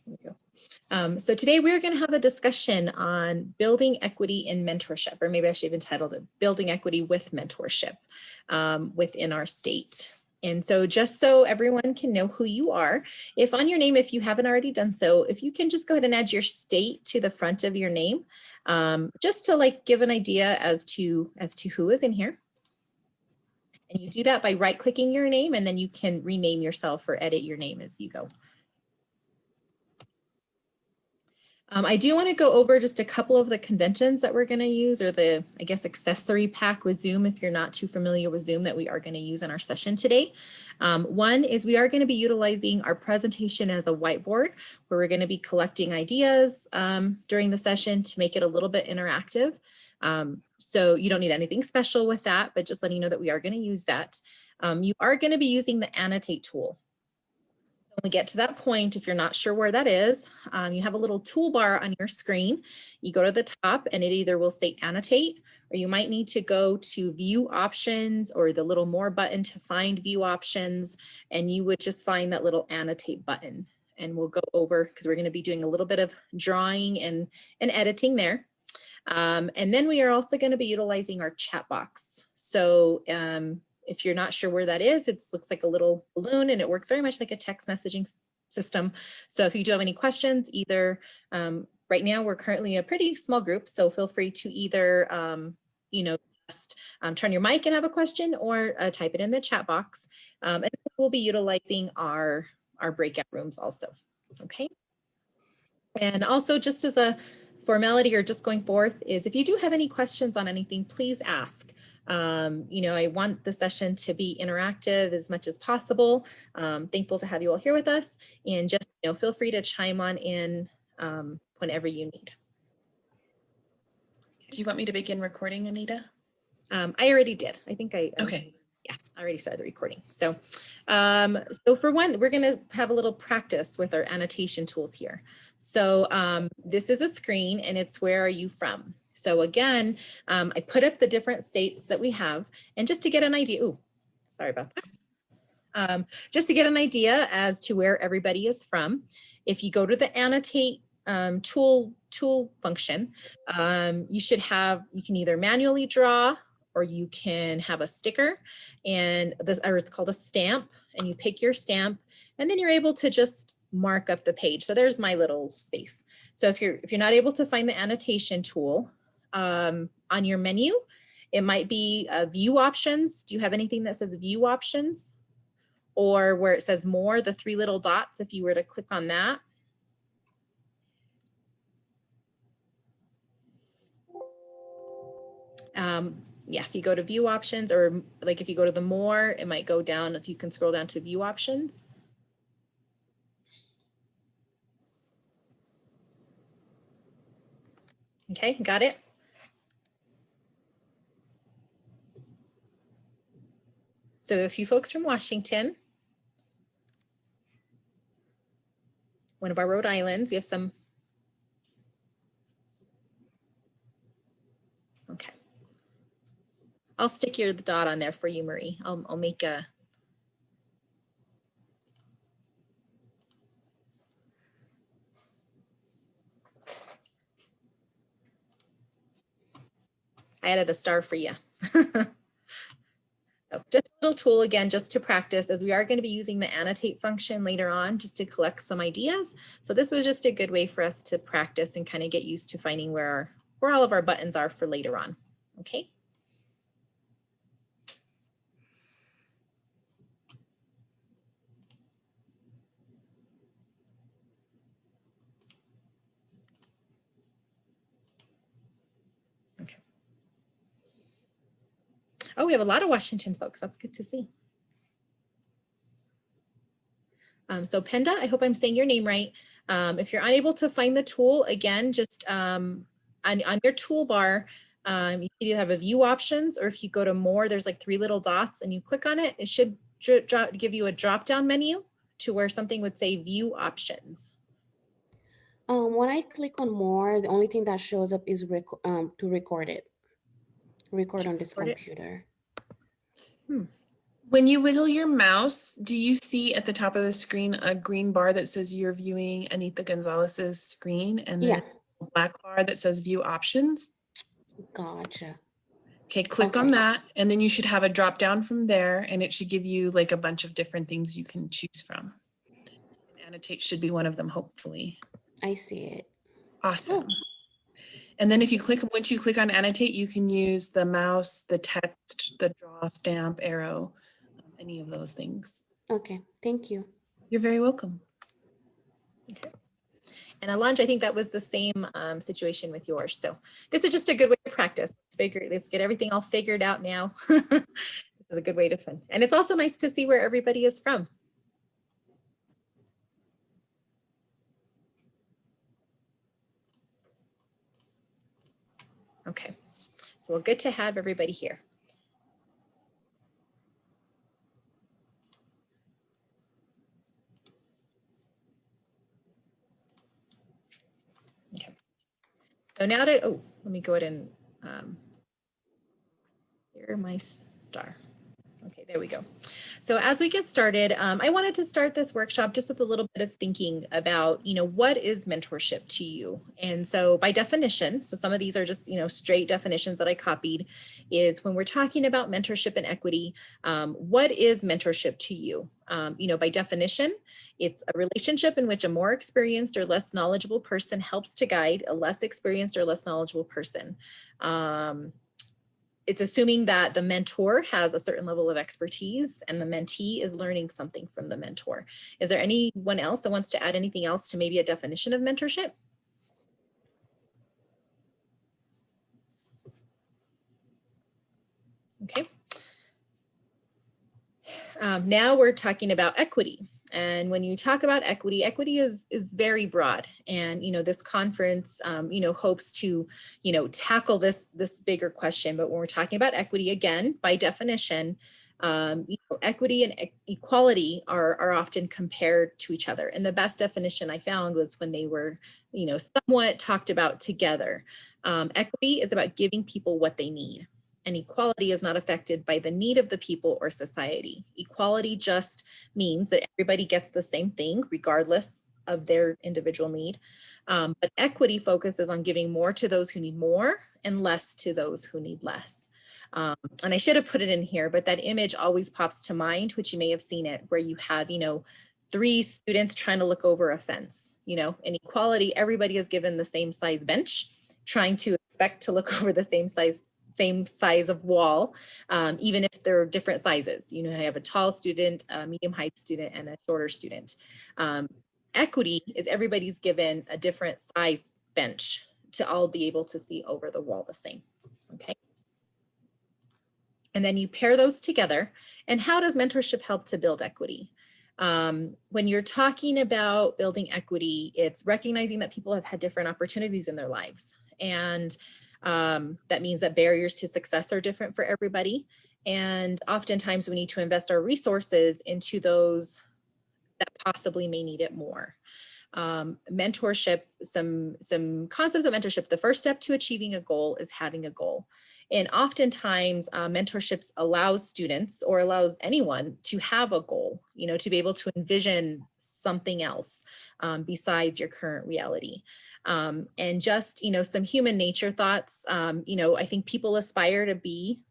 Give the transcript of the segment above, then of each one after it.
There we go. So today we're going to have a discussion on building equity in mentorship, or maybe I should even title it Building Equity with Mentorship within our state. And so just so everyone can know who you are, if on your name, if you haven't already done so, if you can just go ahead and add your state to the front of your name, just to like give an idea as to who is in here. And you do that by right-clicking your name, and then you can rename yourself or edit your name as you go. I do want to go over just a couple of the conventions that we're going to use, or the, I guess, accessory pack with Zoom if you're not too familiar with Zoom that we are going to use in our session today. One is we are going to be utilizing our presentation as a whiteboard, where we're going to be collecting ideas during the session to make it a little bit interactive. So you don't need anything special with that, but just letting you know that we are going to use that. You are going to be using the annotate tool. When we get to that point, if you're not sure where that is, you have a little toolbar on your screen. You go to the top and it either will say annotate, or you might need to go to view options or the little more button to find view options. And you would just find that little annotate button. And we'll go over, because we're going to be doing a little bit of drawing and editing there. And then we are also going to be utilizing our chat box. So if you're not sure where that is, it looks like a little balloon and it works very much like a text messaging system. So if you do have any questions, either right now we're currently a pretty small group, so feel free to either, you know, just turn your mic and have a question, or type it in the chat box. And we'll be utilizing our breakout rooms also. Okay. And also, just as a formality or just going forth, is if you do have any questions on anything, please ask. You know, I want the session to be interactive as much as possible. Thankful to have you all here with us, and just, you know, feel free to chime on in whenever you need. Do you want me to begin recording, Anita? I already did. I think okay. Yeah, I already started the recording. So, so for one, we're going to have a little practice with our annotation tools here. So this is a screen and it's where are you from? So again, I put up the different states that we have, and just to get an idea, ooh, sorry about that. Just to get an idea as to where everybody is from, if you go to the annotate tool function, you can either manually draw, or you can have a sticker, and this, or it's called a stamp, and you pick your stamp, and then you're able to just mark up the page. So there's my little space. So if you're not able to find the annotation tool on your menu, it might be view options. Do you have anything that says view options? Or where it says more, the three little dots, if you were to click on that. Yeah, if you go to view options, or like if you go to the more, it might go down, if you can scroll down to view options. Okay, got it? So a few folks from Washington, one of our Rhode Islands, we have some. Okay. I'll stick the dot on there for you, Marie. I'll make a. I added a star for you. So just a little tool again, just to practice, as we are going to be using the annotate function later on just to collect some ideas. So this was just a good way for us to practice and kind of get used to finding where all of our buttons are for later on. Okay. Okay. Oh, we have a lot of Washington folks. That's good to see. So Penda, I hope I'm saying your name right. If you're unable to find the tool, again, just on your toolbar, you either have a view options, or if you go to more, there's like three little dots and you click on it, it should give you a drop down menu to where something would say view options. When I click on more, the only thing that shows up is to record it. Record on this computer. When you wiggle your mouse, do you see at the top of the screen a green bar that says you're viewing Anita Gonzalez's screen, and then Yeah, a black bar that says view options? gotcha. Okay, click on Okay, that, and then you should have a drop down from there, and it should give you like a bunch of different things you can choose from. Annotate should be one of them, hopefully. I see it. Awesome. Oh, And then if you click, once you click on annotate, you can use the mouse, the text, the draw, stamp, arrow, any of those things. okay. Thank you. You're very welcome. Okay. And Alondra, I think that was the same situation with yours. So this is just a good way to practice. Let's get everything all figured out now. This is a good way to fun. And it's also nice to see where everybody is from. Okay, so well, good to have everybody here. Okay, so now let me go ahead and here my star. Okay, there we go. So as we get started, I wanted to start this workshop just with a little bit of thinking about, what is mentorship to you? And so by definition, so some of these are just, straight definitions that I copied, is when we're talking about mentorship and equity, what is mentorship to you? By definition, it's a relationship in which a more experienced or less knowledgeable person helps to guide a less experienced or less knowledgeable person. It's assuming that the mentor has a certain level of expertise and the mentee is learning something from the mentor. Is there anyone else that wants to add anything else to maybe a definition of mentorship? Okay. Now we're talking about equity. And when you talk about equity, equity is very broad. And, this conference, hopes to, tackle this bigger question. But when we're talking about equity, again, by definition, equity and equality are often compared to each other. And the best definition I found was when they were, somewhat talked about together. Equity is about giving people what they need. And equality is not affected by the need of the people or society. Equality just means that everybody gets the same thing regardless of their individual need. But equity focuses on giving more to those who need more and less to those who need less. And I should have put it in here, but that image always pops to mind, which you may have seen it, where you have, 3 students trying to look over a fence. In equality, everybody is given the same size bench, trying to expect to look over the same size of wall, even if they're different sizes. I have a tall student, a medium height student, and a shorter student. Equity is everybody's given a different size bench to all be able to see over the wall the same. Okay. And then you pair those together. And how does mentorship help to build equity? When you're talking about building equity, it's recognizing that people have had different opportunities in their lives. And that means that barriers to success are different for everybody. And oftentimes we need to invest our resources into those that possibly may need it more. Mentorship, some concepts of mentorship. The first step to achieving a goal is having a goal. And oftentimes mentorships allows students or allows anyone to have a goal, to be able to envision something else besides your current reality. And just, some human nature thoughts, I think people aspire to be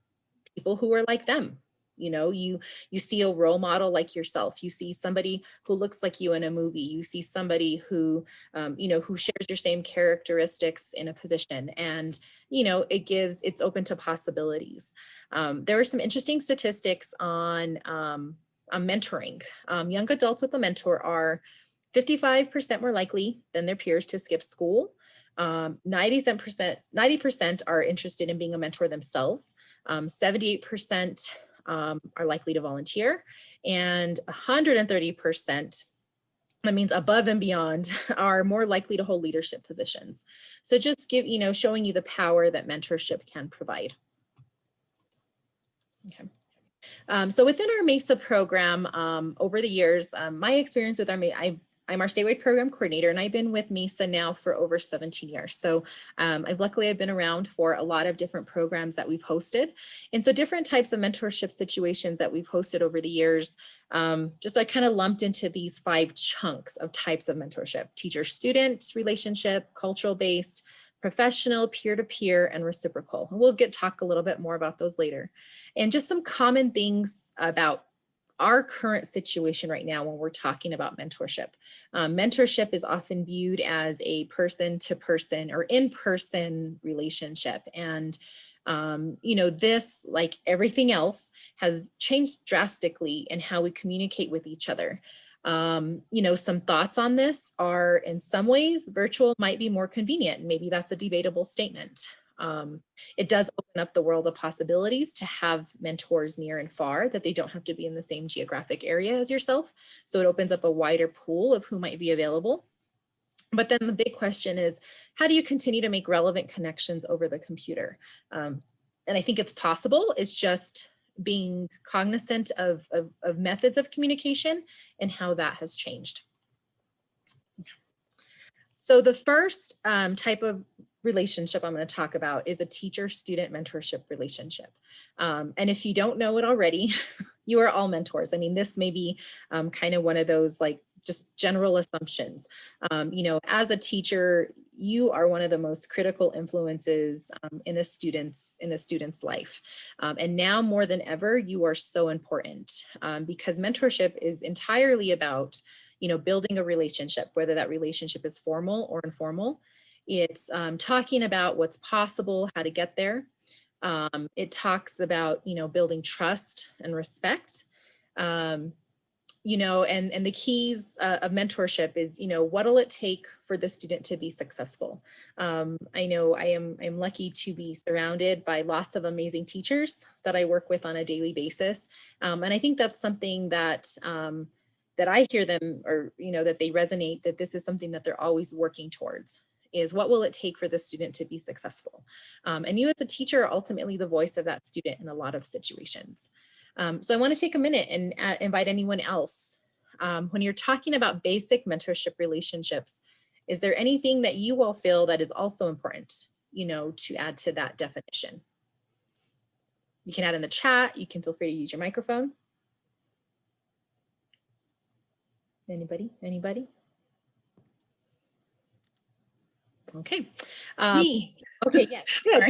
people who are like them. You see a role model like yourself. You see somebody who looks like you in a movie. You see somebody who, who shares your same characteristics in a position. And, it's open to possibilities. There are some interesting statistics on mentoring. Young adults with a mentor are 55% more likely than their peers to skip school. 90% are interested in being a mentor themselves. 78% are likely to volunteer, and 130%, that means above and beyond, are more likely to hold leadership positions. So just showing you the power that mentorship can provide. Okay. So within our MESA program, over the years, my experience with our I'm our statewide program coordinator, and I've been with MESA now for over 17 years. So luckily I've been around for a lot of different programs that we've hosted. And so different types of mentorship situations that we've hosted over the years, just I kind of lumped into these 5 chunks of types of mentorship: teacher-student relationship, cultural-based, professional, peer-to-peer, and reciprocal. And we'll talk a little bit more about those later. And just some common things about our current situation right now when we're talking about mentorship. Mentorship is often viewed as a person-to-person or in-person relationship. And you know, this, like everything else, has changed drastically in how we communicate with each other. You know, some thoughts on this are, in some ways, virtual might be more convenient. Maybe that's a debatable statement. It does open up the world of possibilities to have mentors near and far, that they don't have to be in the same geographic area as yourself. So it opens up a wider pool of who might be available. But then the big question is, how do you continue to make relevant connections over the computer? And I think it's possible. It's just being cognizant of methods of communication and how that has changed. So the first type of relationship I'm going to talk about is a teacher-student mentorship relationship. And if you don't know it already, you are all mentors. I mean, this may be kind of one of those like just general assumptions. You know, as a teacher, you are one of the most critical influences in a student's life. And now more than ever, you are so important because mentorship is entirely about, you know, building a relationship, whether that relationship is formal or informal. It's talking about what's possible, how to get there. It talks about, you know, building trust and respect. You know, and the keys of mentorship is, you know, what'll it take for the student to be successful? I know I'm lucky to be surrounded by lots of amazing teachers that I work with on a daily basis. And I think that's something that that I hear them, or, you know, that they resonate, that this is something that they're always working towards, is what will it take for the student to be successful? And you as a teacher are ultimately the voice of that student in a lot of situations. So I want to take a minute and invite anyone else. When you're talking about basic mentorship relationships, is there anything that you all feel that is also important, you know, to add to that definition? You can add in the chat. You can feel free to use your microphone. Anybody? Okay. Me. Okay, yes. Good. I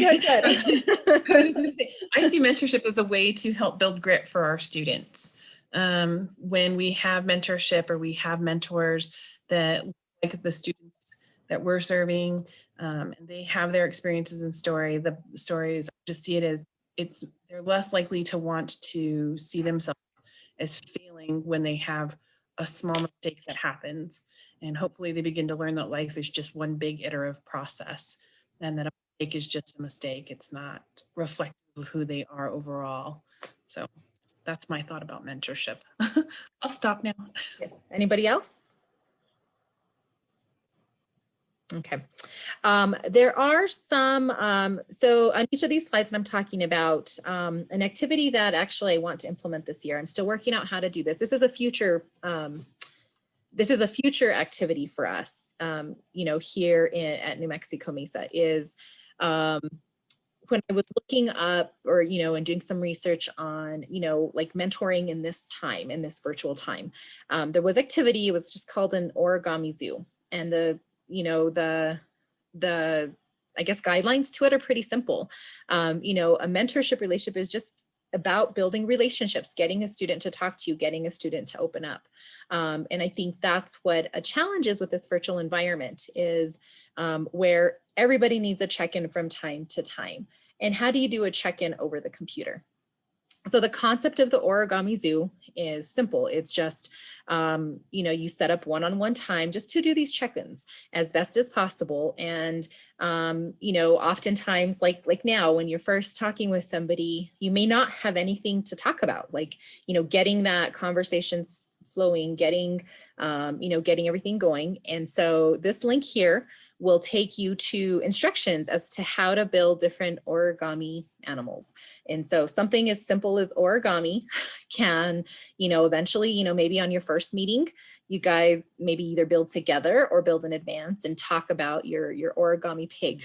see mentorship as a way to help build grit for our students. When we have mentorship or we have mentors that like the students that we're serving, and they have their experiences and the stories, I just see it as they're less likely to want to see themselves as failing when they have a small mistake that happens. And hopefully they begin to learn that life is just one big iterative process, and that a mistake is just a mistake. It's not reflective of who they are overall. So that's my thought about mentorship. I'll stop now. Yes. Anybody else? Okay. There are some, so on each of these slides that I'm talking about, an activity that actually I want to implement this year. I'm still working out how to do this. This is a future activity for us, you know, here at New Mexico Mesa, is when I was looking up, or, you know, and doing some research on, you know, like mentoring in this time, in this virtual time, there was activity. It was just called an origami zoo. And you know, the I guess guidelines to it are pretty simple. You know, a mentorship relationship is just about building relationships, getting a student to talk to you, getting a student to open up. And I think that's what a challenge is with this virtual environment, is where everybody needs a check-in from time to time. And how do you do a check-in over the computer? So the concept of the origami zoo is simple. It's just, you know, you set up one-on-one time just to do these check-ins as best as possible. And, you know, oftentimes like now, when you're first talking with somebody, you may not have anything to talk about, like, you know, getting that conversation flowing, getting, getting everything going. And so this link here will take you to instructions as to how to build different origami animals. And so something as simple as origami can, eventually, maybe on your first meeting, you guys maybe either build together or build in advance and talk about your origami pig.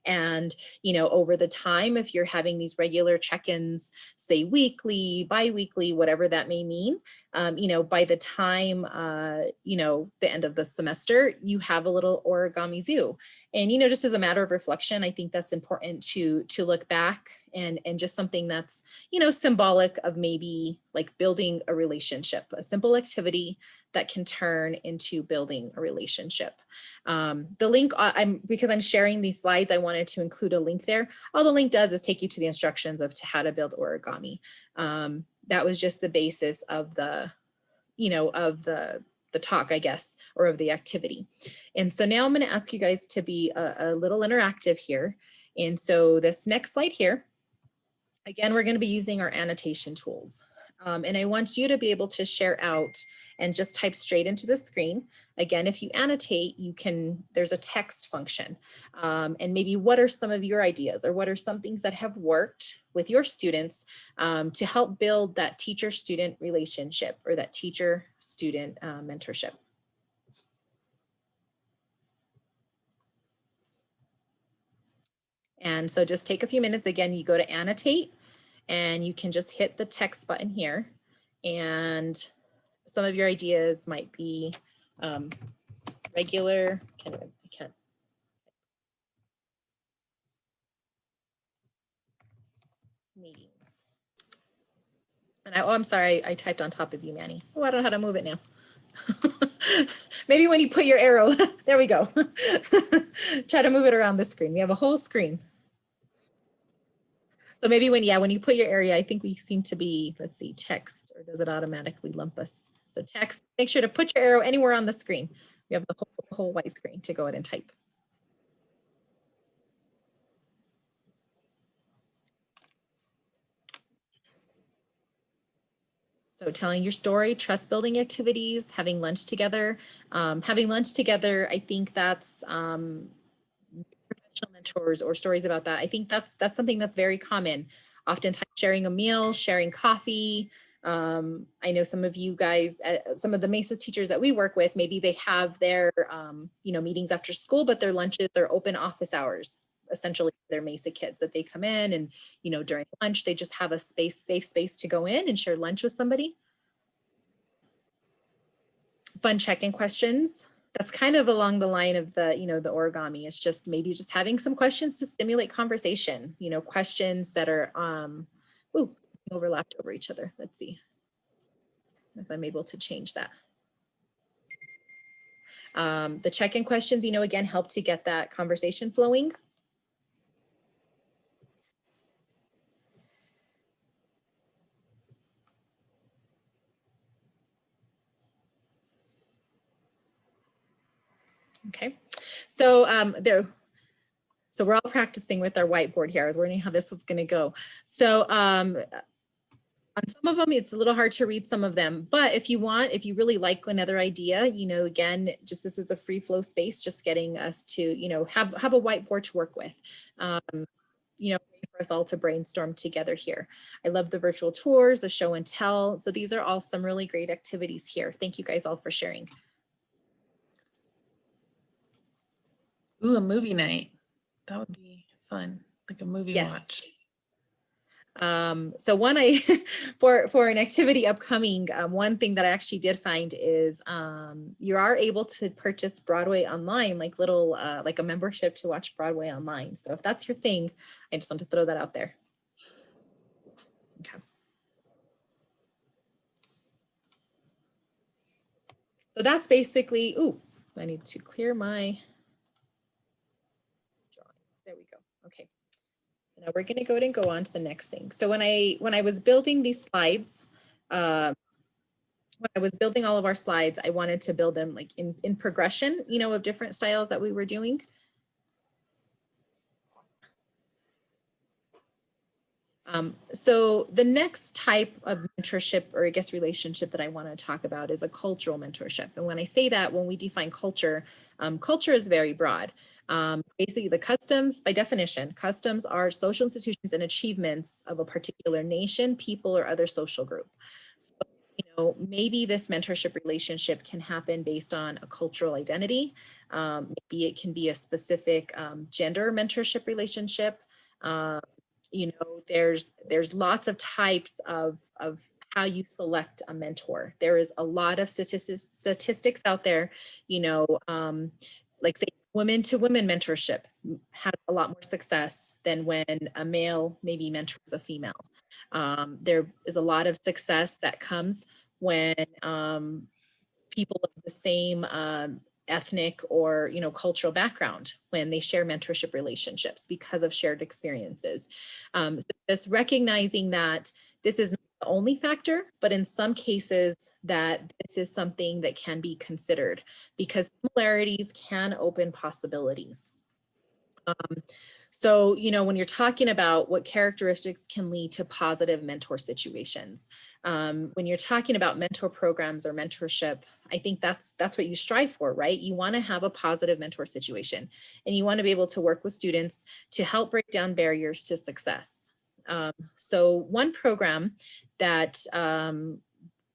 And, over the time, if you're having these regular check-ins, say weekly, bi-weekly, whatever that may mean, by the time, the end of the semester, you have a little origami zoo. And, just as a matter of reflection, I think that's important to look back and just something that's, symbolic of maybe like building a relationship, a simple activity that can turn into building a relationship. The link, because I'm sharing these slides, I wanted to include a link there. All the link does is take you to the instructions of how to build origami. That was just the basis of the, the talk, I guess, or of the activity. And so now I'm going to ask you guys to be a little interactive here. And so this next slide here, again, we're going to be using our annotation tools. And I want you to be able to share out and just type straight into the screen. Again, if you annotate, there's a text function. And maybe what are some of your ideas, or what are some things that have worked with your students to help build that teacher-student relationship, or that teacher-student mentorship. And so just take a few minutes. Again, you go to annotate, and you can just hit the text button here. And some of your ideas might be regular, meetings. And I'm sorry, I typed on top of you, Manny. Oh, I don't know how to move it now. Maybe when you put your arrow, there we go. Try to move it around the screen. We have a whole screen. So maybe when you put your area, I think we seem to be, let's see, text, or does it automatically lump us? So text, make sure to put your arrow anywhere on the screen. We have the whole white screen to go ahead and type. So telling your story, trust building activities, having lunch together. I think that's professional mentors or stories about that. I think that's something that's very common. Oftentimes sharing a meal, sharing coffee. I know some of you guys, some of the MESA teachers that we work with, maybe they have their, meetings after school, but their lunches are open office hours. Essentially, they're MESA kids that they come in and, during lunch, they just have a safe space to go in and share lunch with somebody. Fun check-in questions. That's kind of along the line of the, the origami. It's just maybe just having some questions to stimulate conversation, questions that are, overlapped over each other. Let's see if I'm able to change that. The check-in questions, again, help to get that conversation flowing. Okay, so so we're all practicing with our whiteboard here. I was wondering how this was going to go. So on some of them, it's a little hard to read some of them, but if you really like another idea, again, just this is a free flow space, just getting us to, have a whiteboard to work with, for us all to brainstorm together here. I love the virtual tours, the show and tell. So these are all some really great activities here. Thank you guys all for sharing. Ooh, a movie night. That would be fun, like a movie watch. So one for an activity upcoming, one thing that I actually did find is you are able to purchase Broadway online, like like a membership to watch Broadway online. So if that's your thing, I just want to throw that out there. Okay. So that's basically, I need to clear my drawings. There we go. Okay. So now we're going to go ahead and go on to the next thing. So when I was building these slides, when I was building all of our slides, I wanted to build them like in progression, of different styles that we were doing. So the next type of mentorship, or I guess relationship, that I want to talk about is a cultural mentorship. And when I say that, when we define culture, culture is very broad. Basically, the customs, by definition, customs are social institutions and achievements of a particular nation, people, or other social group. So, maybe this mentorship relationship can happen based on a cultural identity. Maybe it can be a specific gender mentorship relationship. Um, there's lots of types of how you select a mentor. There is a lot of statistics out there, like say women to women mentorship has a lot more success than when a male maybe mentors a female. There is a lot of success that comes when people of the same ethnic or cultural background, when they share mentorship relationships because of shared experiences. So just recognizing that this is not the only factor, but in some cases that this is something that can be considered, because similarities can open possibilities. So, when you're talking about what characteristics can lead to positive mentor situations, when you're talking about mentor programs or mentorship, I think that's what you strive for, right? You want to have a positive mentor situation, and you want to be able to work with students to help break down barriers to success. So one program that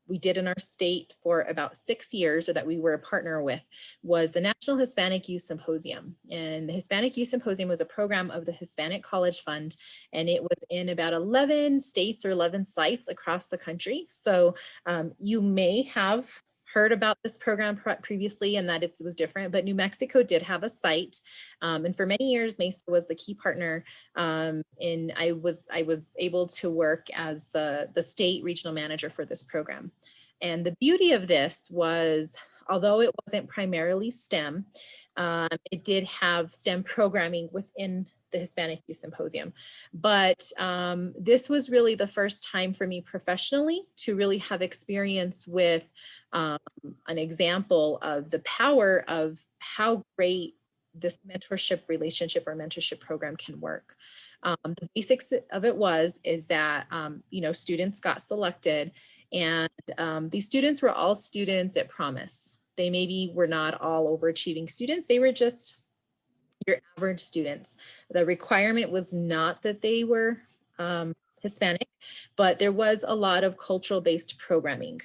we did in our state for about 6 years, or that we were a partner with, was the National Hispanic Youth Symposium. And the Hispanic Youth Symposium was a program of the Hispanic College Fund, and it was in about 11 states or 11 sites across the country. So you may have heard about this program previously and that it was different, but New Mexico did have a site. And for many years, Mesa was the key partner. And I was able to work as the state regional manager for this program. And the beauty of this was, although it wasn't primarily STEM, it did have STEM programming within the Hispanic Youth Symposium. But this was really the first time for me professionally to really have experience with an example of the power of how great this mentorship relationship or mentorship program can work. The basics of it is that, students got selected, and these students were all students at Promise. They maybe were not all overachieving students. They were just your average students. The requirement was not that they were Hispanic, but there was a lot of cultural based programming,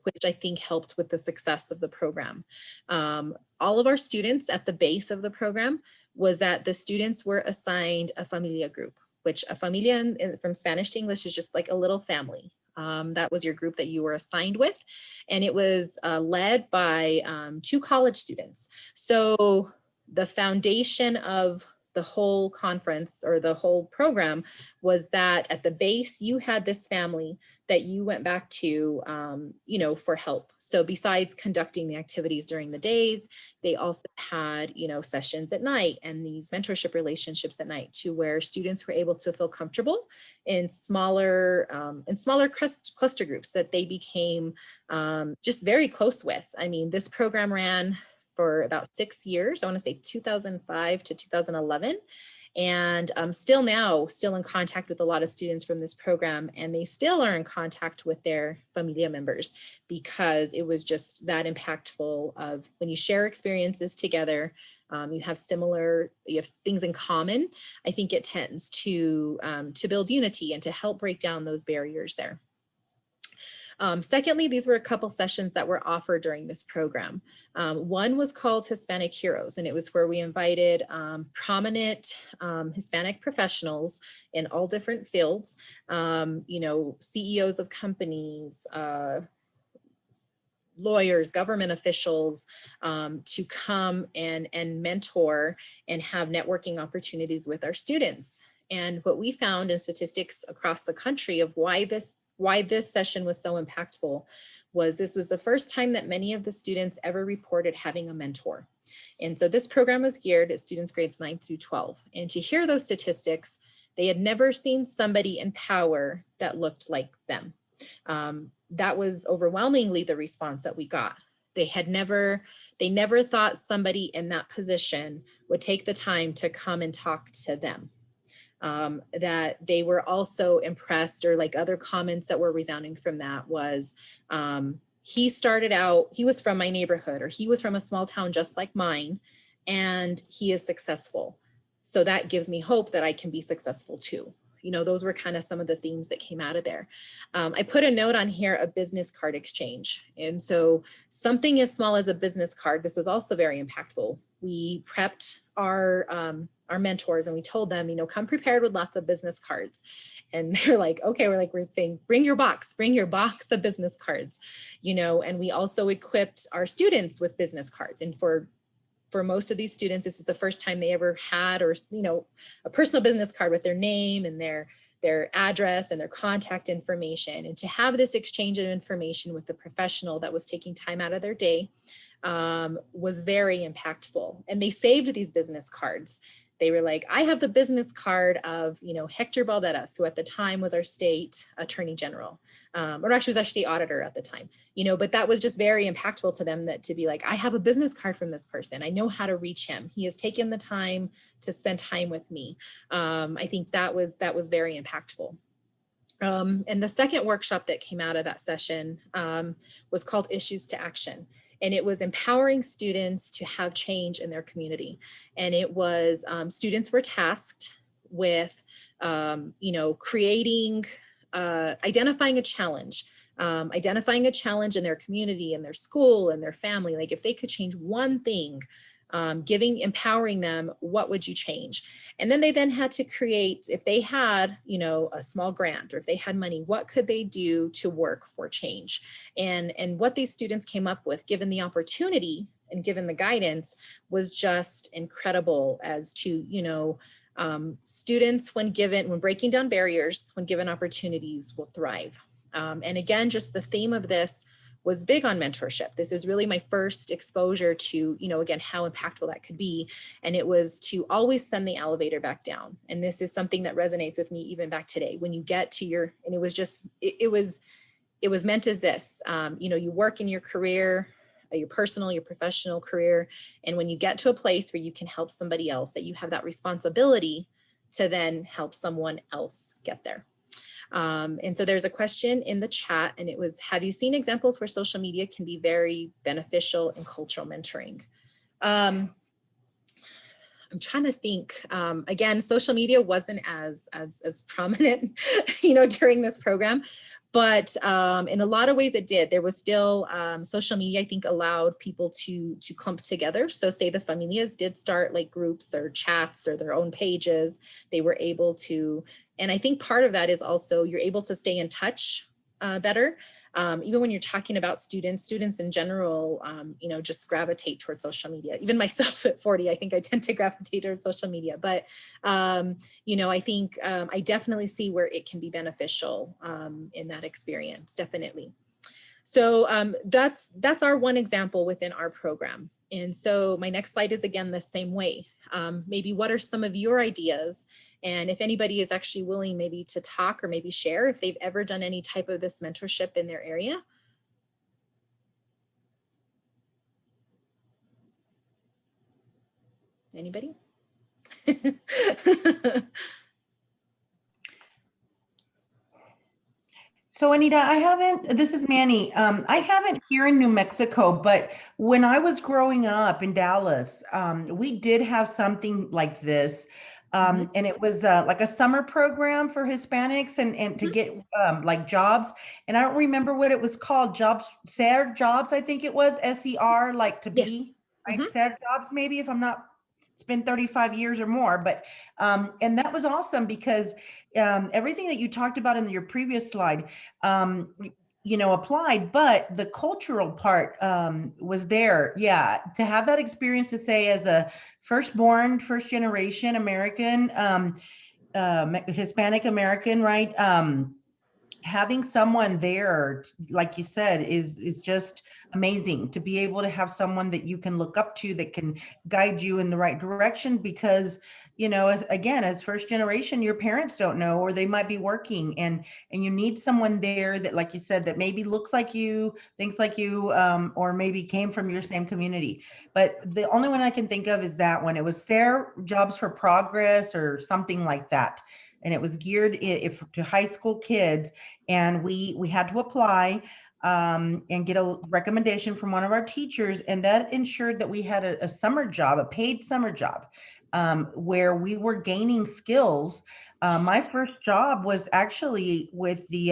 which I think helped with the success of the program. All of our students at the base of the program was that the students were assigned a familia group, which a familia from Spanish to English is just like a little family. That was your group that you were assigned with. And it was led by 2 college students. So the foundation of the whole conference or the whole program was that at the base, you had this family that you went back to, for help. So besides conducting the activities during the days, they also had, sessions at night and these mentorship relationships at night, to where students were able to feel comfortable in smaller cluster groups that they became just very close with. I mean, this program ran for about 6 years. I want to say 2005 to 2011. And I'm still in contact with a lot of students from this program, and they still are in contact with their familia members, because it was just that impactful of when you share experiences together, you have things in common. I think it tends to build unity and to help break down those barriers there. Secondly, these were a couple sessions that were offered during this program. One was called Hispanic Heroes, and it was where we invited prominent Hispanic professionals in all different fields, CEOs of companies, lawyers, government officials, to come and mentor and have networking opportunities with our students. And what we found in statistics across the country of why this session was so impactful was this was the first time that many of the students ever reported having a mentor. And so this program was geared at students grades 9 through 12. And to hear those statistics, they had never seen somebody in power that looked like them. That was overwhelmingly the response that we got. They never thought somebody in that position would take the time to come and talk to them. that they were also impressed, or like other comments that were resounding from that was, he started out, he was from my neighborhood, or he was from a small town just like mine, and he is successful. So that gives me hope that I can be successful too. You know, those were kind of some of the themes that came out of there. I put a note on here, a business card exchange. And so something as small as a business card, this was also very impactful. We prepped our mentors and we told them, you know, come prepared with lots of business cards. And they're like, okay, we're saying, bring your box of business cards, you know, and we also equipped our students with business cards. And for most of these students, this is the first time they ever had, or, you know, a personal business card with their name and their address and their contact information. And to have this exchange of information with the professional that was taking time out of their day was very impactful. And they saved these business cards. They were like, I have the business card of, you know, Hector Balderas, who at the time was our state attorney general, or actually was our state auditor at the time, you know, but that was just very impactful to them, that to be like, I have a business card from this person. I know how to reach him. He has taken the time to spend time with me. I think that was very impactful. And the second workshop that came out of that session was called Issues to Action. And it was empowering students to have change in their community. And it was, students were tasked with, you know, identifying a challenge in their community, in their school, in their family. Like if they could change one thing, empowering them, what would you change? And then they had to create, if they had, you know, a small grant, or if they had money, what could they do to work for change? And what these students came up with, given the opportunity and given the guidance, was just incredible as to, you know, students, when breaking down barriers, when given opportunities, will thrive. And again, just the theme of this was big on mentorship. This is really my first exposure to, you know, again, how impactful that could be. And it was to always send the elevator back down. And this is something that resonates with me even back today. When you get to and it was just, it was meant as this, you know, you work in your career, your personal, your professional career. And when you get to a place where you can help somebody else, that you have that responsibility to then help someone else get there. And so there's a question in the chat, and it was, have you seen examples where social media can be very beneficial in cultural mentoring? I'm trying to think. Again, social media wasn't as prominent, you know, during this program, but in a lot of ways it did. There was still social media, I think, allowed people to clump together. So say the familias did start like groups or chats or their own pages, they were able to. And I think part of that is also you're able to stay in touch better. Even when you're talking about students in general, you know, just gravitate towards social media. Even myself at 40, I think I tend to gravitate towards social media. But, you know, I think I definitely see where it can be beneficial in that experience, definitely. So that's our one example within our program. And so my next slide is again the same way. Maybe what are some of your ideas? And if anybody is actually willing maybe to talk or maybe share if they've ever done any type of this mentorship in their area. Anybody? So Anita, this is Manny. I haven't here in New Mexico, but when I was growing up in Dallas, we did have something like this. And it was like a summer program for Hispanics and to get like jobs. And I don't remember what it was called, SER jobs, I think it was, SER, like to be, right? SER jobs, maybe, if I'm not, it's been 35 years or more, but, and that was awesome because everything that you talked about in your previous slide, you know, applied, but the cultural part was there. Yeah, to have that experience, to say as a first generation American, Hispanic American, right? having someone there, like you said, is just amazing, to be able to have someone that you can look up to, that can guide you in the right direction. Because, as first generation, your parents don't know, or they might be working, and you need someone there that, like you said, that maybe looks like you, thinks like you, or maybe came from your same community. But the only one I can think of is that one. It was Fair Jobs for Progress or something like that, and it was geared to high school kids. And we had to apply, and get a recommendation from one of our teachers, and that ensured that we had a summer job, a paid summer job, where we were gaining skills. My first job was actually with the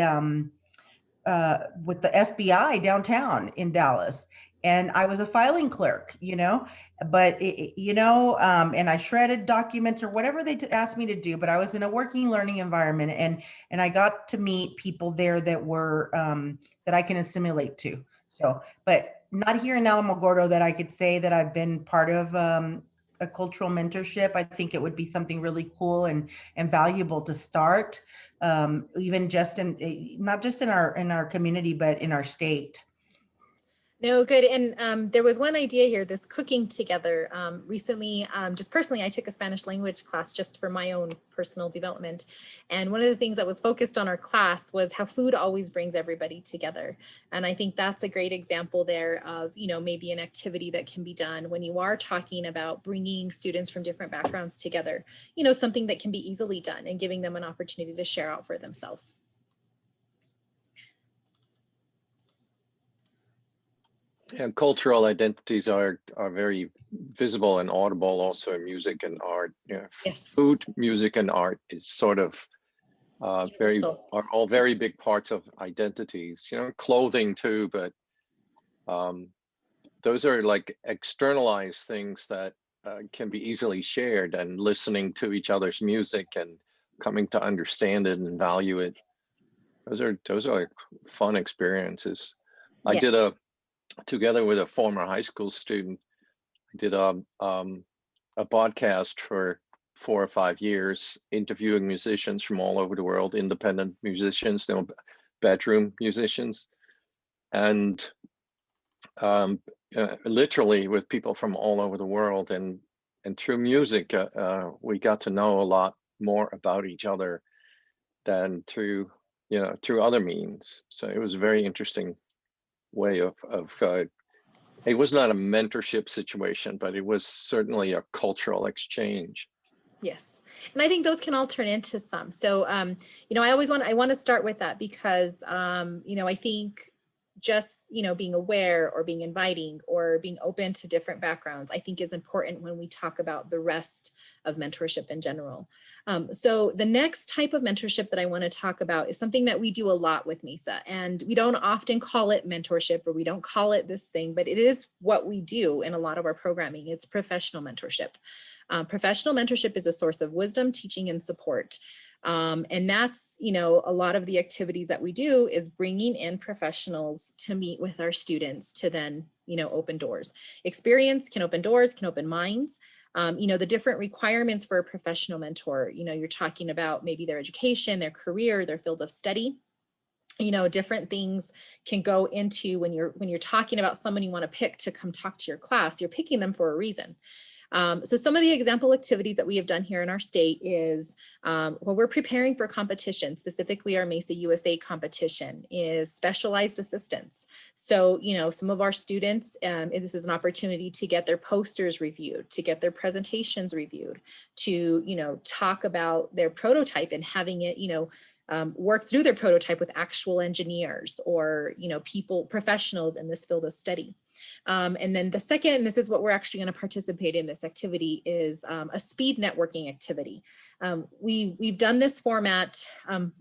FBI downtown in Dallas. And I was a filing clerk, but and I shredded documents or whatever they asked me to do. But I was in a working, learning environment, and I got to meet people there that were that I can assimilate to. So, but not here in Alamogordo that I could say that I've been part of a cultural mentorship. I think it would be something really cool and valuable to start, even just not just in our community, but in our state. No, good. And there was one idea here, this cooking together. Recently, just personally, I took a Spanish language class just for my own personal development. And one of the things that was focused on our class was how food always brings everybody together. And I think that's a great example there of, maybe an activity that can be done when you are talking about bringing students from different backgrounds together, something that can be easily done and giving them an opportunity to share out for themselves. Yeah, cultural identities are very visible and audible also in music and art. Yes. Food, music, and art is sort of are all very big parts of identities. Clothing too, but those are like externalized things that can be easily shared, and listening to each other's music and coming to understand it and value it. Those are like fun experiences. Yes. I did together with a former high school student, I did a podcast for 4 or 5 years, interviewing musicians from all over the world, independent musicians, bedroom musicians, and literally with people from all over the world. And through music, we got to know a lot more about each other than through other means. So it was a very interesting way of it was not a mentorship situation, but it was certainly a cultural exchange. Yes. And I think those can all turn into some. So, I want to start with that because, I think just, being aware or being inviting or being open to different backgrounds, I think is important when we talk about the rest of mentorship in general. So the next type of mentorship that I want to talk about is something that we do a lot with MESA, and we don't often call it mentorship, or we don't call it this thing, but it is what we do in a lot of our programming. It's professional mentorship. Professional mentorship is a source of wisdom, teaching, and support. And that's, a lot of the activities that we do is bringing in professionals to meet with our students to then, open doors. Experience can open doors, can open minds. The different requirements for a professional mentor, you're talking about maybe their education, their career, their field of study. Different things can go into when you're talking about someone you want to pick to come talk to your class, you're picking them for a reason. So some of the example activities that we have done here in our state is when we're preparing for competition, specifically our MESA USA competition, is specialized assistance. So, some of our students, this is an opportunity to get their posters reviewed, to get their presentations reviewed, to, talk about their prototype and having it, work through their prototype with actual engineers or, professionals in this field of study. And then the second, and this is what we're actually going to participate in this activity, is a speed networking activity. We've done this format,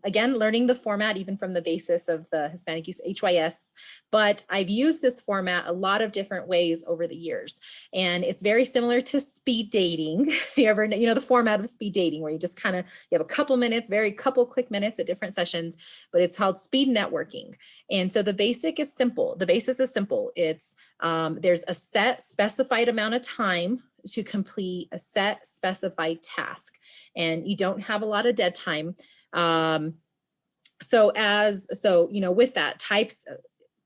again, learning the format even from the basis of the Hispanic Youth HYS, but I've used this format a lot of different ways over the years. And it's very similar to speed dating. If you ever, the format of speed dating, where you just you have a couple minutes, couple quick minutes at different sessions, but it's called speed networking. And so the basis is simple. It's there's a set specified amount of time to complete a set specified task, and you don't have a lot of dead time. with that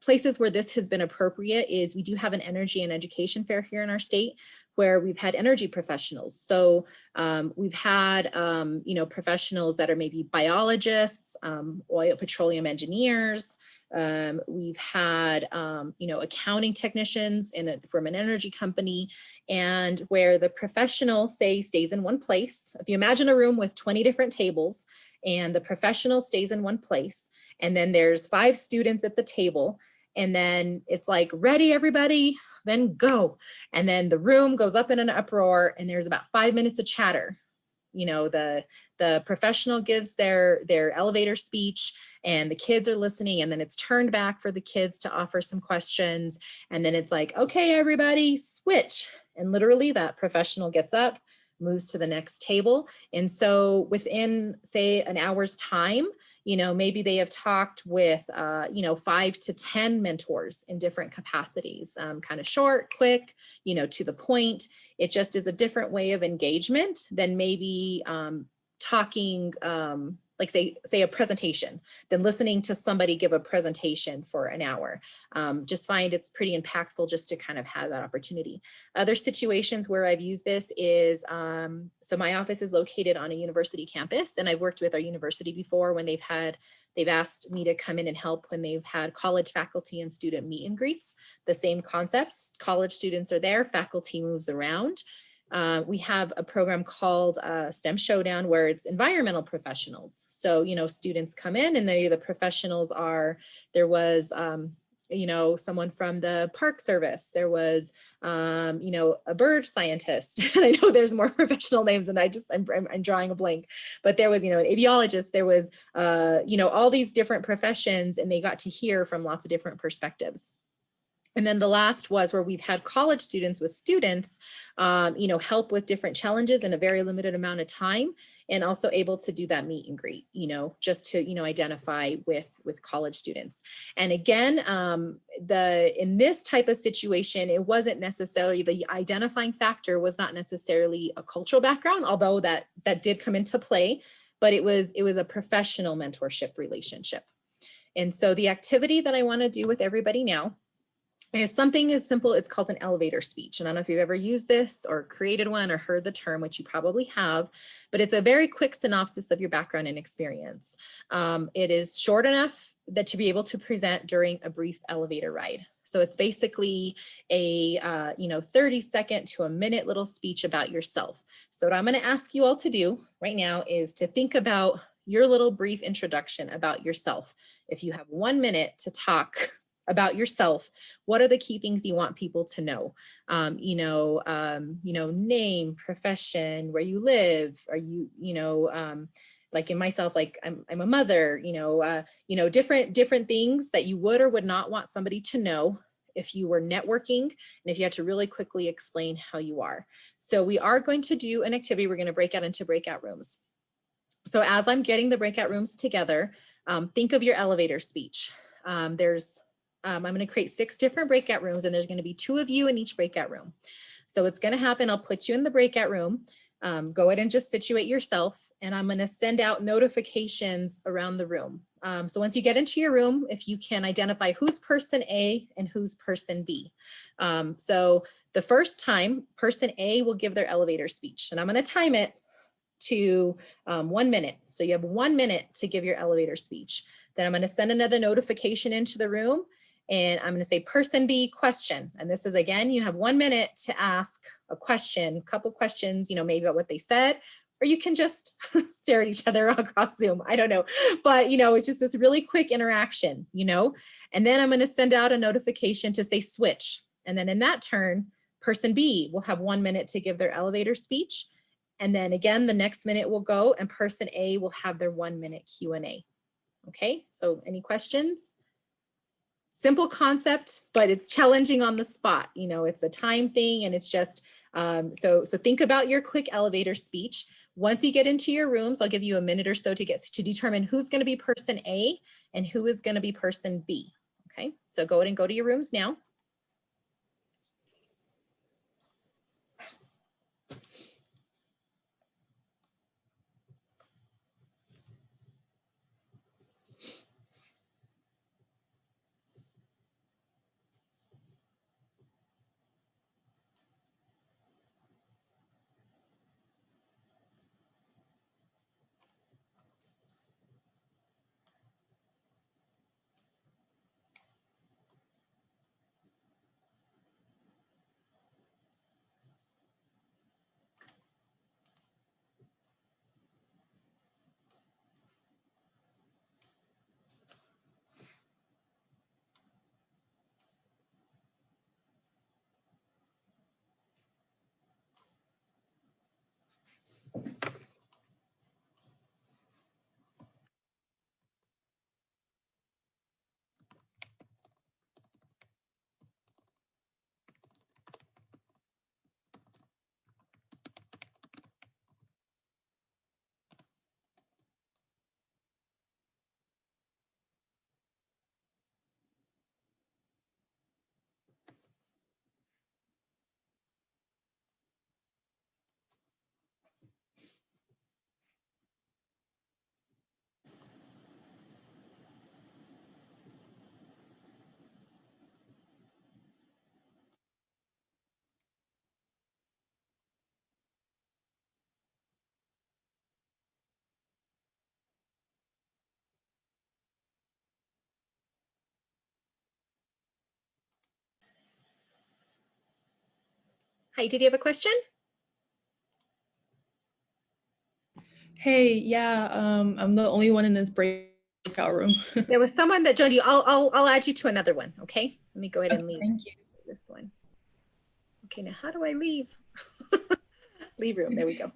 places where this has been appropriate is we do have an energy and education fair here in our state where we've had energy professionals. So we've had, professionals that are maybe biologists, petroleum engineers. We've had, accounting technicians from an energy company, and where the professional stays in one place. If you imagine a room with 20 different tables and the professional stays in one place, and then there's 5 students at the table, and then it's like, ready, everybody, then go. And then the room goes up in an uproar and there's about 5 minutes of chatter. The professional gives their elevator speech and the kids are listening, and then it's turned back for the kids to offer some questions. And then it's like, okay, everybody switch. And literally that professional gets up, moves to the next table. And so within, say, an hour's time, maybe they have talked with, 5 to 10 mentors in different capacities, kind of short, quick, to the point. It just is a different way of engagement than maybe talking, like say a presentation, than listening to somebody give a presentation for an hour. Just find it's pretty impactful just to kind of have that opportunity. Other situations where I've used this is, so my office is located on a university campus, and I've worked with our university before when they've asked me to come in and help when they've had college faculty and student meet and greets. The same concepts, college students are there, faculty moves around. We have a program called STEM Showdown where it's environmental professionals. So, students come in and the professionals there was, someone from the Park Service, there was, a bird scientist. I know there's more professional names and I'm drawing a blank, but there was, an aviologist, there was, all these different professions, and they got to hear from lots of different perspectives. And then the last was where we've had college students with students, help with different challenges in a very limited amount of time, and also able to do that meet and greet, just to, identify with college students. And again, in this type of situation, it wasn't necessarily, the identifying factor was not necessarily a cultural background, although that did come into play, but it was a professional mentorship relationship. And so the activity that I want to do with everybody now is something as simple. It's called an elevator speech. And I don't know if you've ever used this or created one or heard the term, which you probably have, but it's a very quick synopsis of your background and experience. It is short enough that to be able to present during a brief elevator ride. So it's basically a 30-second to a minute little speech about yourself. So what I'm going to ask you all to do right now is to think about your little brief introduction about yourself. If you have 1 minute to talk about yourself, what are the key things you want people to know? Name, profession, where you live, are you, like in myself, like I'm a mother, different things that you would or would not want somebody to know if you were networking, and if you had to really quickly explain how you are. So we are going to do an activity. We're going to break out into breakout rooms. So as I'm getting the breakout rooms together, think of your elevator speech. I'm going to create 6 different breakout rooms, and there's going to be 2 of you in each breakout room. So what's going to happen, I'll put you in the breakout room, go ahead and just situate yourself, and I'm going to send out notifications around the room. So once you get into your room, if you can identify who's person A and who's person B. So the first time, person A will give their elevator speech, and I'm going to time it to 1 minute. So you have 1 minute to give your elevator speech. Then I'm going to send another notification into the room, and I'm going to say person B question. And this is, again, you have 1 minute to ask a question, a couple questions, maybe about what they said, or you can just stare at each other across Zoom. I don't know, but it's just this really quick interaction, and then I'm going to send out a notification to say switch. And then in that turn, person B will have 1 minute to give their elevator speech. And then again, the next minute will go, and person A will have their 1 minute Q&A. Okay, so any questions? Simple concept, but it's challenging on the spot. It's a time thing, and it's just, so think about your quick elevator speech. Once you get into your rooms, I'll give you a minute or so to determine who's going to be person A and who is going to be person B. Okay, so go ahead and go to your rooms now. Hi, did you have a question? Hey, yeah, I'm the only one in this breakout room. There was someone that joined you. I'll add you to another one. Okay. Let me go ahead and leave Thank you. this one. Okay, now how do I leave? Leave room. There we go.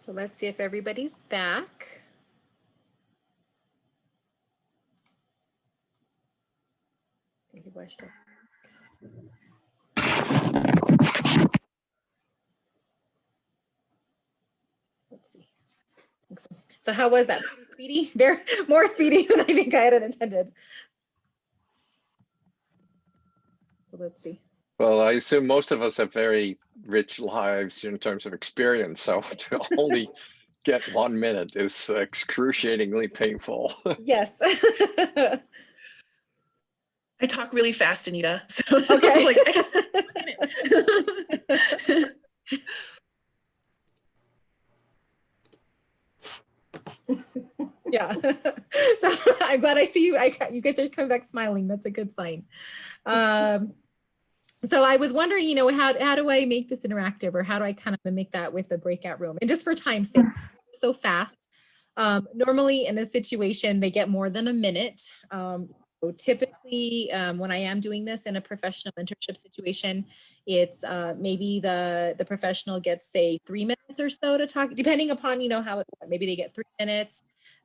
So let's see if everybody's back. I think people are still. Let's see. So how was that? Pretty speedy? Very more speedy than I think I had intended. So let's see. Well, I assume most of us have very rich lives in terms of experience. So to only get 1 minute is excruciatingly painful. Yes. I talk really fast, Anita. So I was Okay. like, I got 1 minute. Yeah. So I'm glad I see you. You guys are coming back smiling. That's a good sign. So I was wondering, you know, how do I make this interactive, or how do I kind of mimic that with the breakout room? And just for time's sake, so fast. Normally in a situation, they get more than a minute. So typically, when I am doing this in a professional mentorship situation, it's maybe the professional gets, say, 3 minutes or so to talk, depending upon, you know, how it went. Maybe they get 3 minutes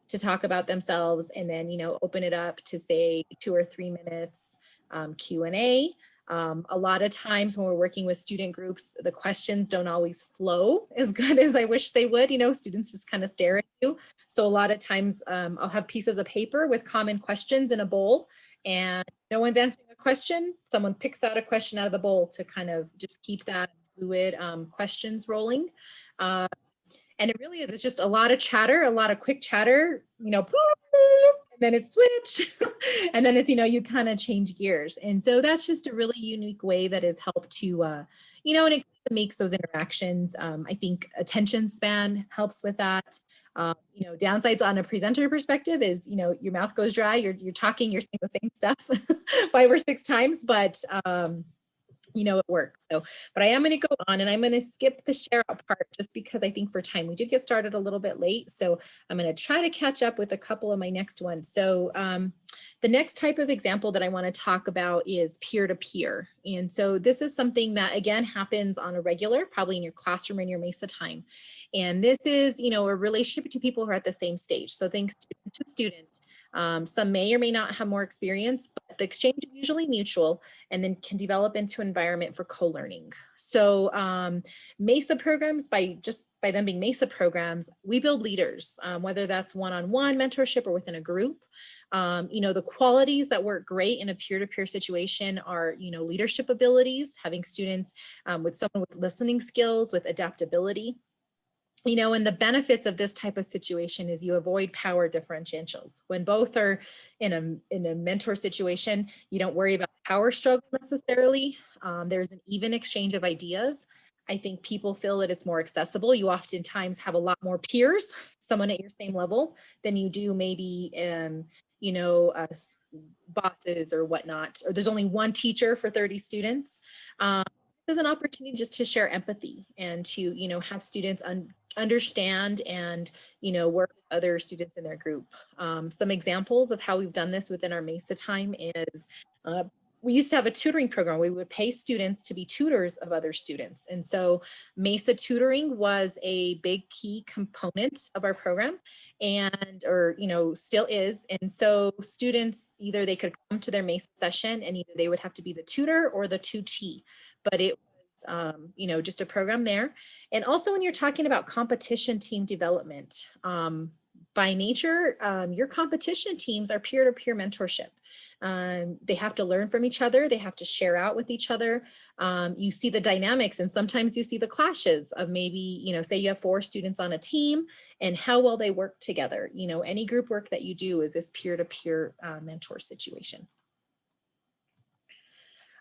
to talk about themselves, and then, you know, open it up to, say, 2 or 3 minutes Q&A. A lot of times when we're working with student groups, the questions don't always flow as good as I wish they would. You know, students just kind of stare at you. So a lot of times I'll have pieces of paper with common questions in a bowl, and no one's answering a question. Someone picks out a question out of the bowl to kind of just keep that fluid questions rolling. And it really is, it's just a lot of chatter, a lot of quick chatter, you know, and then it's switch, and then it's, you know, you kind of change gears. And so that's just a really unique way that has helped to, you know, and it makes those interactions. I think attention span helps with that. You know, downsides on a presenter perspective is, you know, your mouth goes dry, you're talking, you're saying the same stuff 5 or 6 times, but you know, it works. So, but I am going to go on, and I'm going to skip the share out part just because I think for time, we did get started a little bit late. So I'm going to try to catch up with a couple of my next ones. So the next type of example that I want to talk about is peer-to-peer. And so this is something that, again, happens on a regular, probably in your classroom in your MESA time. And this is, you know, a relationship between people who are at the same stage. So thanks to student. Some may or may not have more experience, but the exchange is usually mutual, and then can develop into an environment for co-learning. So MESA programs, by them being MESA programs, we build leaders, whether that's one-on-one mentorship or within a group. You know, the qualities that work great in a peer-to-peer situation are, you know, leadership abilities, having students with someone with listening skills, with adaptability. You know, and the benefits of this type of situation is you avoid power differentials. When both are in a mentor situation, you don't worry about power struggle necessarily. There's an even exchange of ideas. I think people feel that it's more accessible. You oftentimes have a lot more peers, someone at your same level, than you do maybe, you know, bosses or whatnot, or there's only one teacher for 30 students. There's an opportunity just to share empathy and to, you know, have students understand and, you know, work with other students in their group. Some examples of how we've done this within our MESA time is we used to have a tutoring program. We would pay students to be tutors of other students. And so MESA tutoring was a big key component of our program, and, or, you know, still is. And so students, either they could come to their MESA session and either they would have to be the tutor or the tutee, but it was, you know, just a program there. And also when you're talking about competition team development, by nature, your competition teams are peer-to-peer mentorship. They have to learn from each other. They have to share out with each other. You see the dynamics, and sometimes you see the clashes of maybe, you know, say you have 4 students on a team and how well they work together. You know, any group work that you do is this peer-to-peer mentor situation.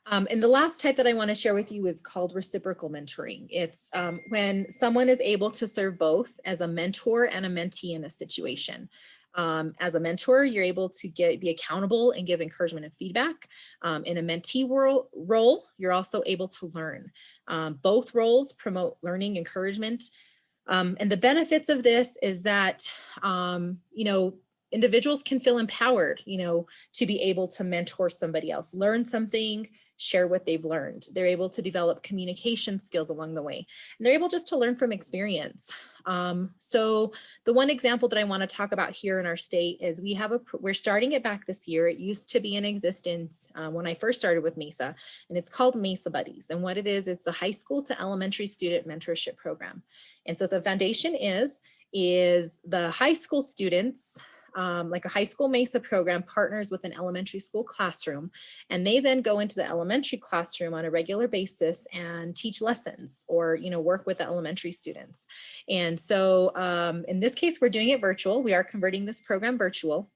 And the last type that I want to share with you is called reciprocal mentoring. It's when someone is able to serve both as a mentor and a mentee in a situation. As a mentor, you're able to be accountable and give encouragement and feedback. In a mentee role, you're also able to learn. Both roles promote learning, encouragement. And the benefits of this is that, you know, individuals can feel empowered, you know, to be able to mentor somebody else, learn something, share what they've learned. They're able to develop communication skills along the way, and they're able just to learn from experience. So the one example that I want to talk about here in our state is we're starting it back this year. It used to be in existence when I first started with MESA, and it's called MESA Buddies. And what it is, it's a high school to elementary student mentorship program. And so the foundation is the high school students like a high school MESA program partners with an elementary school classroom, and they then go into the elementary classroom on a regular basis and teach lessons or, work with the elementary students. And so in this case, we're doing it virtual. We are converting this program virtual.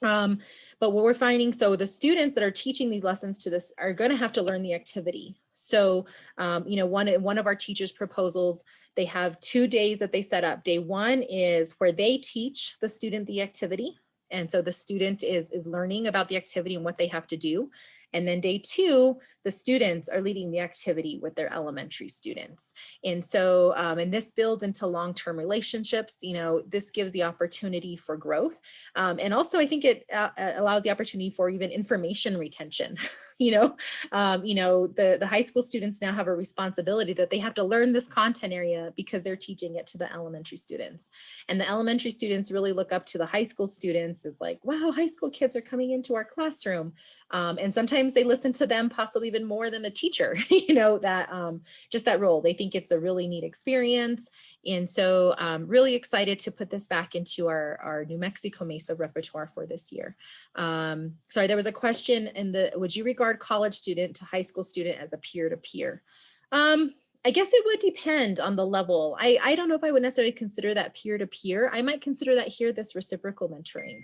But what we're finding, so the students that are teaching these lessons to this are going to have to learn the activity. So, one of our teachers' proposals, they have 2 days that they set up. Day one is where they teach the student the activity. And so the student is learning about the activity and what they have to do. And then day two, the students are leading the activity with their elementary students. And so, and this builds into long-term relationships. This gives the opportunity for growth. And also I think it allows the opportunity for even information retention. The high school students now have a responsibility that they have to learn this content area because they're teaching it to the elementary students. And the elementary students really look up to the high school students as like, wow, high school kids are coming into our classroom. And sometimes they listen to them possibly even more than the teacher, just that role. They think it's a really neat experience. And so I'm really excited to put this back into our New Mexico MESA repertoire for this year. Sorry, there was a question would you regard college student to high school student as a peer-to-peer? I guess it would depend on the level. I don't know if I would necessarily consider that peer-to-peer. I might consider that here, this reciprocal mentoring,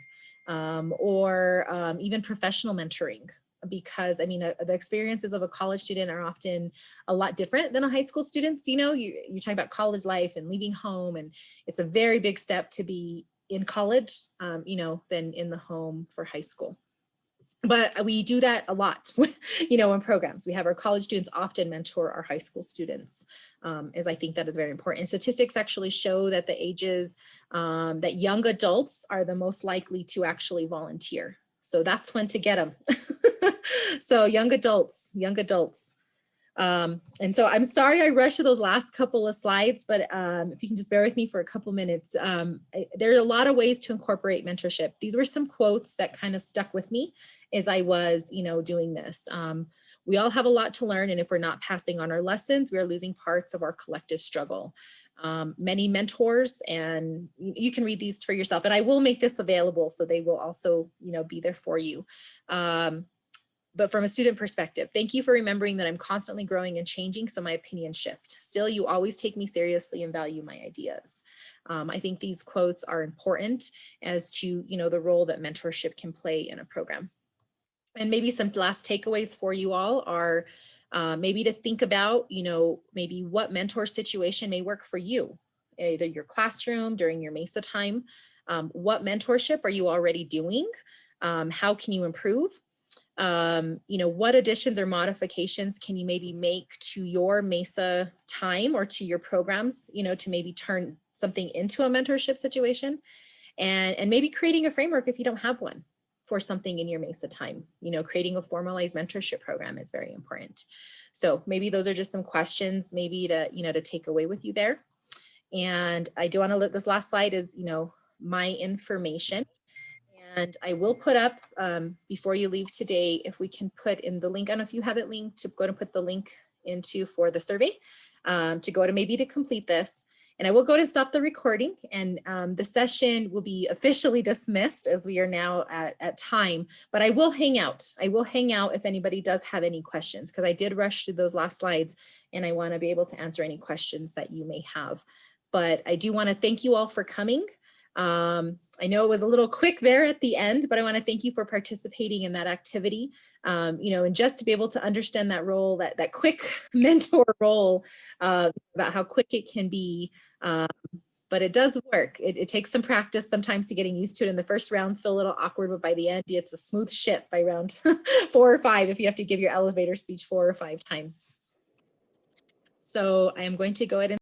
or even professional mentoring, because the experiences of a college student are often a lot different than a high school student's. You talk about college life and leaving home, and it's a very big step to be in college, than in the home for high school. But we do that a lot, in programs. We have our college students often mentor our high school students, as I think that is very important. And statistics actually show that the ages that young adults are the most likely to actually volunteer. So that's when to get them. So young adults. And so I'm sorry I rushed through those last couple of slides, but if you can just bear with me for a couple minutes. There are a lot of ways to incorporate mentorship. These were some quotes that kind of stuck with me as I was, doing this. We all have a lot to learn, and if we're not passing on our lessons, we are losing parts of our collective struggle. Many mentors, and you can read these for yourself, and I will make this available so they will also, be there for you. But from a student perspective, thank you for remembering that I'm constantly growing and changing, so my opinions shift. Still, you always take me seriously and value my ideas. I think these quotes are important as to, the role that mentorship can play in a program. And maybe some last takeaways for you all are maybe to think about, maybe what mentor situation may work for you, either your classroom, during your MESA time. What mentorship are you already doing? How can you improve? What additions or modifications can you maybe make to your MESA time or to your programs, to maybe turn something into a mentorship situation, and maybe creating a framework if you don't have one for something in your MESA time. Creating a formalized mentorship program is very important. So maybe those are just some questions maybe to, to take away with you there. And I do want to let this last slide is, my information. And I will put up before you leave today, if we can put in the link, I don't know if you have it linked, to go to put the link into for the survey to go to maybe to complete this. And I will go to stop the recording, and the session will be officially dismissed as we are now at time, but I will hang out. I will hang out if anybody does have any questions, because I did rush through those last slides and I want to be able to answer any questions that you may have. But I do want to thank you all for coming. I know it was a little quick there at the end, but I want to thank you for participating in that activity, and just to be able to understand that role, that quick mentor role, about how quick it can be. But it does work. It takes some practice sometimes to getting used to it. And the first rounds feel a little awkward, but by the end, it's a smooth ship by round 4 or 5, if you have to give your elevator speech 4 or 5 times. So I am going to go ahead and